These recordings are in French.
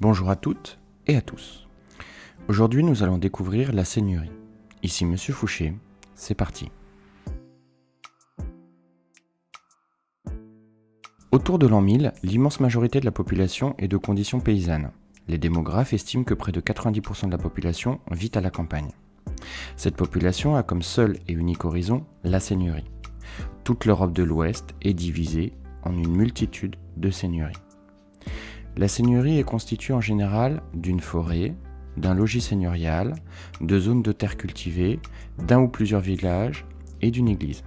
Bonjour à toutes et à tous. Aujourd'hui, nous allons découvrir la seigneurie. Ici Monsieur Fouché, c'est parti. Autour de l'an 1000, l'immense majorité de la population est de condition paysanne. Les démographes estiment que près de 90% de la population vit à la campagne. Cette population a comme seul et unique horizon la seigneurie. Toute l'Europe de l'Ouest est divisée en une multitude de seigneuries. La seigneurie est constituée en général d'une forêt, d'un logis seigneurial, de zones de terre cultivées, d'un ou plusieurs villages et d'une église.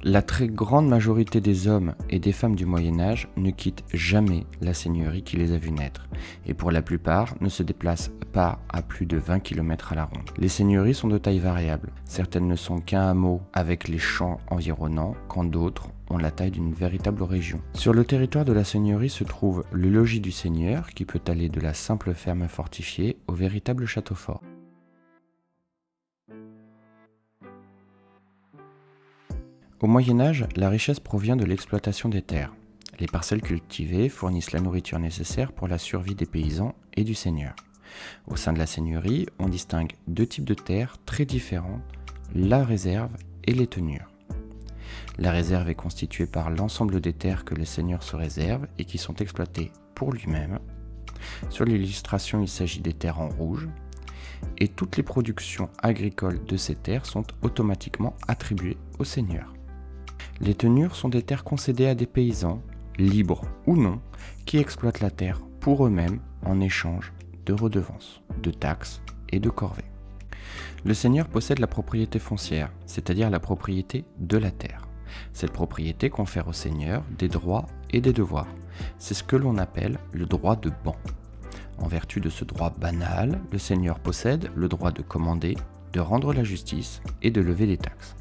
La très grande majorité des hommes et des femmes du Moyen-Âge ne quittent jamais la seigneurie qui les a vus naître, et pour la plupart ne se déplacent pas à plus de 20 km à la ronde. Les seigneuries sont de taille variable. Certaines ne sont qu'un hameau avec les champs environnants, quand d'autres ont la taille d'une véritable région. Sur le territoire de la seigneurie se trouve le logis du seigneur, qui peut aller de la simple ferme fortifiée au véritable château fort. Au Moyen-Âge, la richesse provient de l'exploitation des terres. Les parcelles cultivées fournissent la nourriture nécessaire pour la survie des paysans et du seigneur. Au sein de la seigneurie, on distingue deux types de terres très différents, la réserve et les tenures. La réserve est constituée par l'ensemble des terres que le seigneur se réserve et qui sont exploitées pour lui-même. Sur l'illustration, il s'agit des terres en rouge. Et toutes les productions agricoles de ces terres sont automatiquement attribuées au seigneur. Les tenures sont des terres concédées à des paysans, libres ou non, qui exploitent la terre pour eux-mêmes en échange de redevances, de taxes et de corvées. Le seigneur possède la propriété foncière, c'est-à-dire la propriété de la terre. Cette propriété confère au seigneur des droits et des devoirs. C'est ce que l'on appelle le droit de ban. En vertu de ce droit banal, le seigneur possède le droit de commander, de rendre la justice et de lever des taxes.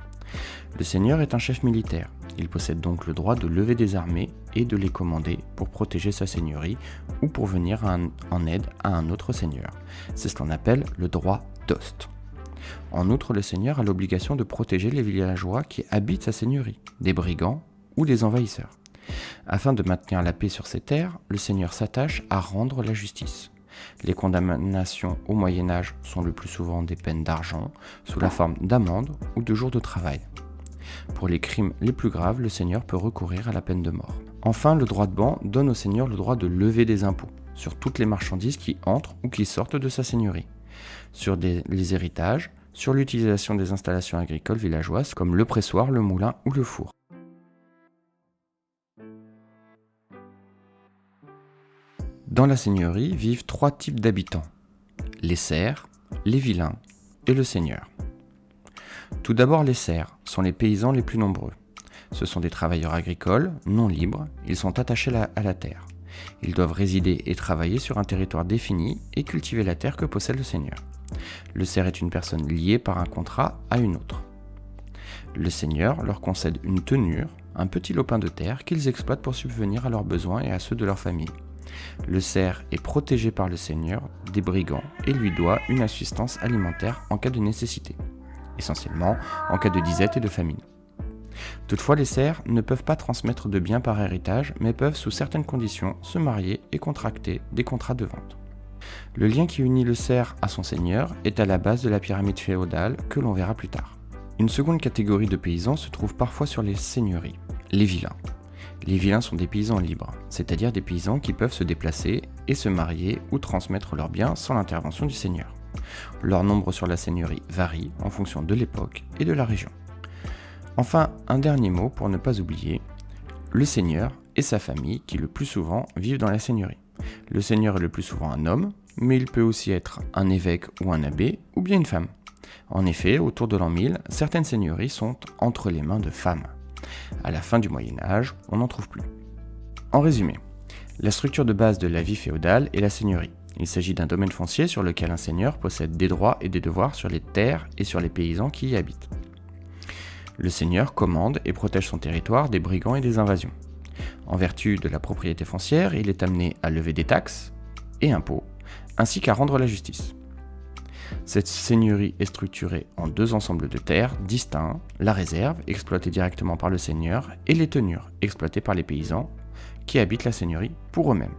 Le seigneur est un chef militaire. Il possède donc le droit de lever des armées et de les commander pour protéger sa seigneurie ou pour venir en aide à un autre seigneur. C'est ce qu'on appelle le droit d'ost. En outre, le seigneur a l'obligation de protéger les villageois qui habitent sa seigneurie, des brigands ou des envahisseurs. Afin de maintenir la paix sur ces terres, le seigneur s'attache à rendre la justice. Les condamnations au Moyen-Âge sont le plus souvent des peines d'argent, sous la forme d'amendes ou de jours de travail. Pour les crimes les plus graves, le seigneur peut recourir à la peine de mort. Enfin, le droit de ban donne au seigneur le droit de lever des impôts sur toutes les marchandises qui entrent ou qui sortent de sa seigneurie, sur les héritages, sur l'utilisation des installations agricoles villageoises comme le pressoir, le moulin ou le four. Dans la seigneurie vivent trois types d'habitants, les serfs, les villeins et le seigneur. Tout d'abord, les serfs sont les paysans les plus nombreux. Ce sont des travailleurs agricoles, non libres, ils sont attachés à la terre. Ils doivent résider et travailler sur un territoire défini et cultiver la terre que possède le seigneur. Le serf est une personne liée par un contrat à une autre. Le seigneur leur concède une tenure, un petit lopin de terre qu'ils exploitent pour subvenir à leurs besoins et à ceux de leur famille. Le serf est protégé par le seigneur des brigands et lui doit une assistance alimentaire en cas de nécessité, essentiellement en cas de disette et de famine. Toutefois, les serfs ne peuvent pas transmettre de biens par héritage, mais peuvent sous certaines conditions se marier et contracter des contrats de vente. Le lien qui unit le serf à son seigneur est à la base de la pyramide féodale que l'on verra plus tard. Une seconde catégorie de paysans se trouve parfois sur les seigneuries, les villeins. Les villeins sont des paysans libres, c'est-à-dire des paysans qui peuvent se déplacer et se marier ou transmettre leurs biens sans l'intervention du seigneur. Leur nombre sur la seigneurie varie en fonction de l'époque et de la région. Enfin, un dernier mot pour ne pas oublier, le seigneur et sa famille qui le plus souvent vivent dans la seigneurie. Le seigneur est le plus souvent un homme, mais il peut aussi être un évêque ou un abbé, ou bien une femme. En effet, autour de l'an 1000, certaines seigneuries sont entre les mains de femmes. À la fin du Moyen-Âge, on n'en trouve plus. En résumé, la structure de base de la vie féodale est la seigneurie. Il s'agit d'un domaine foncier sur lequel un seigneur possède des droits et des devoirs sur les terres et sur les paysans qui y habitent. Le seigneur commande et protège son territoire des brigands et des invasions. En vertu de la propriété foncière, il est amené à lever des taxes et impôts, ainsi qu'à rendre la justice. Cette seigneurie est structurée en deux ensembles de terres distincts, la réserve, exploitée directement par le seigneur, et les tenures, exploitées par les paysans, qui habitent la seigneurie pour eux-mêmes.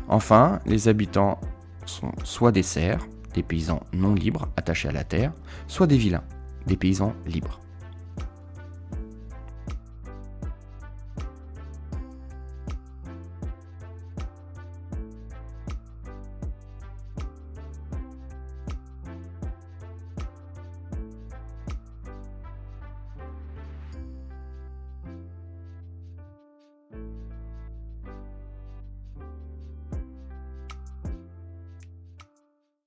Enfin, les habitants sont soit des serfs, des paysans non libres attachés à la terre, soit des vilains, des paysans libres.